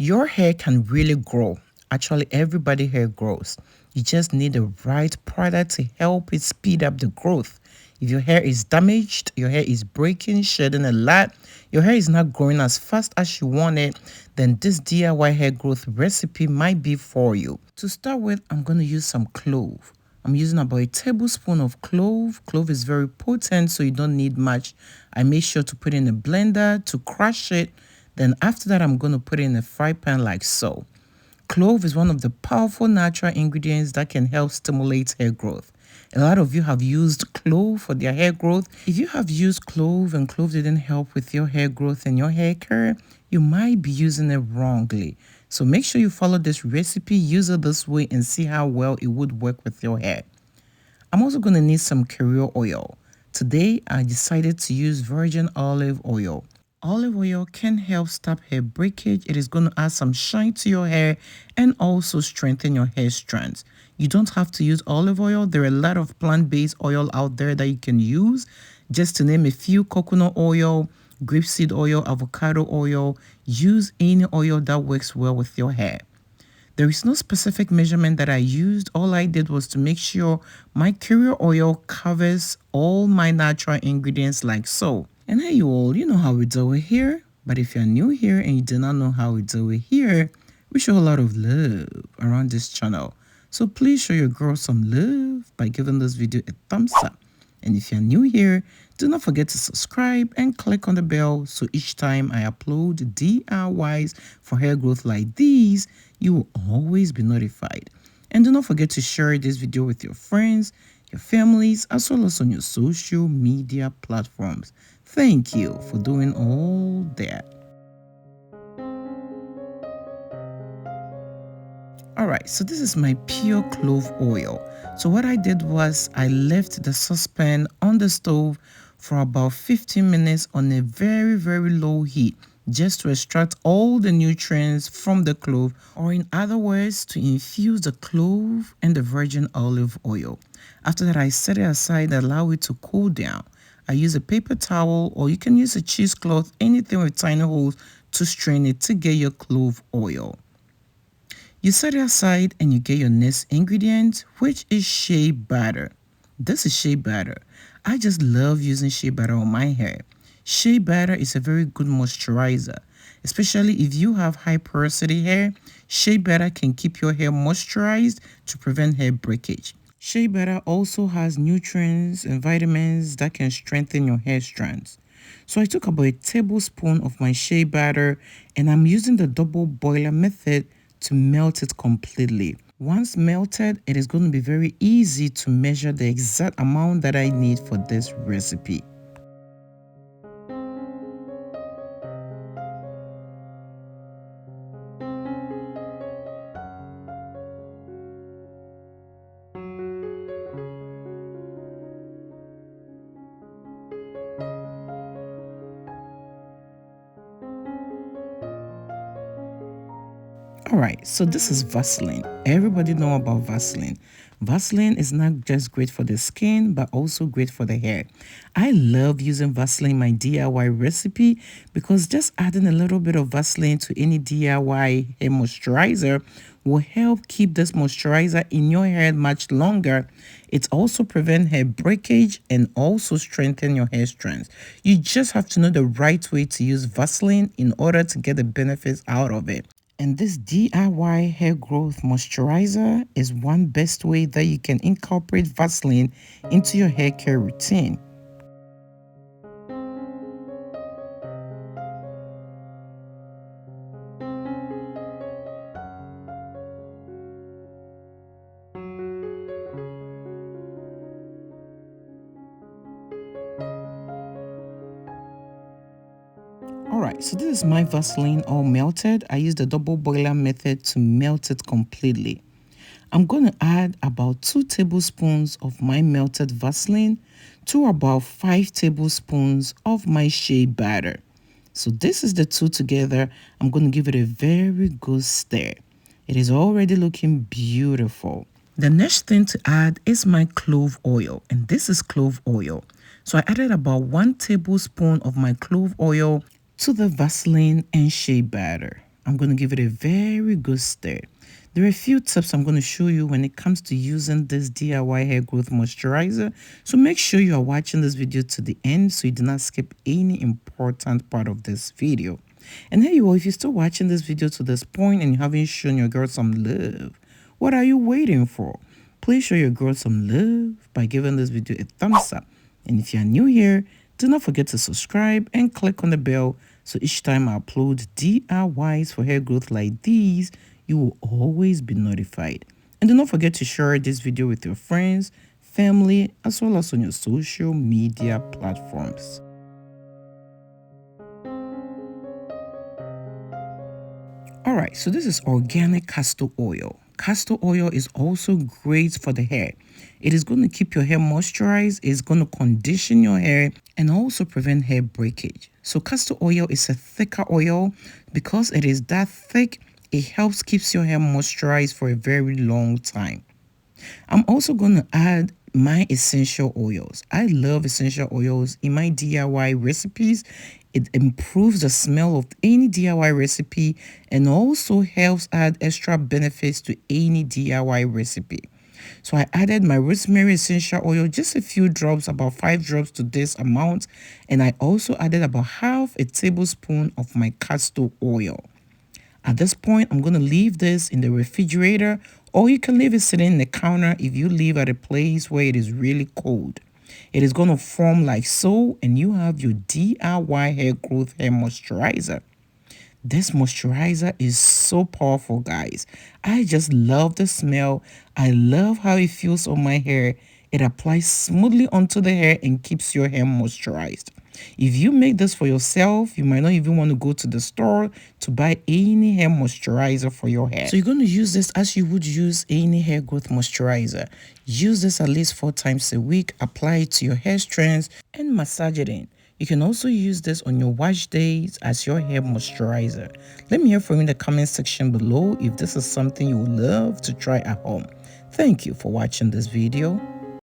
Your hair can really grow. Actually, everybody hair grows. You just need the right product to help it speed up the growth. If your hair is damaged, your hair is breaking, shedding a lot, your hair is not growing as fast as you want it, then this DIY hair growth recipe might be for you. To start with, I'm going to use some clove. I'm using about a tablespoon of clove. Clove is very potent, so you don't need much. I made sure to put in a blender to crush it. Then after that, I'm going to put it in a fry pan like so. Clove is one of the powerful natural ingredients that can help stimulate hair growth. A lot of you have used clove for their hair growth. If you have used clove and clove didn't help with your hair growth and your hair care, you might be using it wrongly. So make sure you follow this recipe, use it this way, and see how well it would work with your hair. I'm also going to need some carrier oil. Today, I decided to use virgin olive oil. Olive oil can help stop hair breakage. It is going to add some shine to your hair and also strengthen your hair strands. You don't have to use olive oil. There are a lot of plant-based oil out there that you can use. Just to name a few: coconut oil, grapeseed oil, avocado oil. Use any oil that works well with your hair. There is no specific measurement that I used. All I did was to make sure my carrier oil covers all my natural ingredients like so. And hey you all, you know how we do it here. But if you're new here and you do not know how we do it here, we show a lot of love around this channel. So please show your girl some love by giving this video a thumbs up. And if you're new here, do not forget to subscribe and click on the bell so each time I upload DIYs for hair growth like these, you will always be notified. And do not forget to share this video with your friends, your families, as well as on your social media platforms. Thank you for doing all that. Alright, so this is my pure clove oil. So what I did was I left the saucepan on the stove for about 15 minutes on a very low heat, just to extract all the nutrients from the clove, or in other words, to infuse the clove and the virgin olive oil. After that, I set it aside and allow it to cool down. I use a paper towel, or you can use a cheesecloth, anything with tiny holes, to strain it to get your clove oil. You set it aside and you get your next ingredient, which is shea butter. This is shea butter. I just love using shea butter on my hair. Shea butter is a very good moisturizer, especially if you have high porosity hair. Shea butter can keep your hair moisturized to prevent hair breakage. Shea butter also has nutrients and vitamins that can strengthen your hair strands. So I took about a tablespoon of my shea butter and I'm using the double boiler method to melt it completely. Once melted, it is going to be very easy to measure the exact amount that I need for this recipe. Alright, so this is Vaseline. Everybody know about Vaseline. Vaseline is not just great for the skin, but also great for the hair. I love using Vaseline in my DIY recipe because just adding a little bit of Vaseline to any DIY hair moisturizer will help keep this moisturizer in your hair much longer. It also prevents hair breakage and also strengthen your hair strands. You just have to know the right way to use Vaseline in order to get the benefits out of it. And this DIY hair growth moisturizer is one best way that you can incorporate Vaseline into your hair care routine. Alright, so this is my Vaseline all melted. I used the double boiler method to melt it completely. I'm going to add about 2 tablespoons of my melted Vaseline to about 5 tablespoons of my shea butter. So this is the two together. I'm going to give it a very good stir. It is already looking beautiful. The next thing to add is my clove oil, and this is clove oil. So I added about 1 tablespoon of my clove oil to the Vaseline and shea butter. I'm going to give it a very good stir. There are a few tips I'm going to show you when it comes to using this DIY hair growth moisturizer. So make sure you are watching this video to the end so you do not skip any important part of this video. And here you are, if you're still watching this video to this point and you haven't shown your girl some love, what are you waiting for? Please show your girl some love by giving this video a thumbs up. And if you're new here, do not forget to subscribe and click on the bell so each time I upload DIYs for hair growth like these, you will always be notified. And do not forget to share this video with your friends, family, as well as on your social media platforms. Alright, so this is organic castor oil. Castor oil is also great for the hair. It is going to keep your hair moisturized, it's going to condition your hair, and also prevent hair breakage. So castor oil is a thicker oil. Because it is that thick, it helps keeps your hair moisturized for a very long time. I'm also going to add my essential oils. I love essential oils in my DIY recipes. It improves the smell of any DIY recipe and also helps add extra benefits to any DIY recipe. So I added my rosemary essential oil, just a few drops, about 5 drops to this amount. And I also added about half a tablespoon of my castor oil. At this point, I'm going to leave this in the refrigerator, or you can leave it sitting in the counter if you live at a place where it is really cold. It is going to form like so, and you have your DIY hair growth hair moisturizer. This moisturizer is so powerful, guys. I just love the smell. I love how it feels on my hair. It applies smoothly onto the hair and keeps your hair moisturized. If you make this for yourself, you might not even want to go to the store to buy any hair moisturizer for your hair. So you're going to use this as you would use any hair growth moisturizer. Use this at least 4 times a week. Apply it to your hair strands and massage it in. You can also use this on your wash days as your hair moisturizer. Let me hear from you in the comment section below if this is something you would love to try at home. Thank you for watching this video.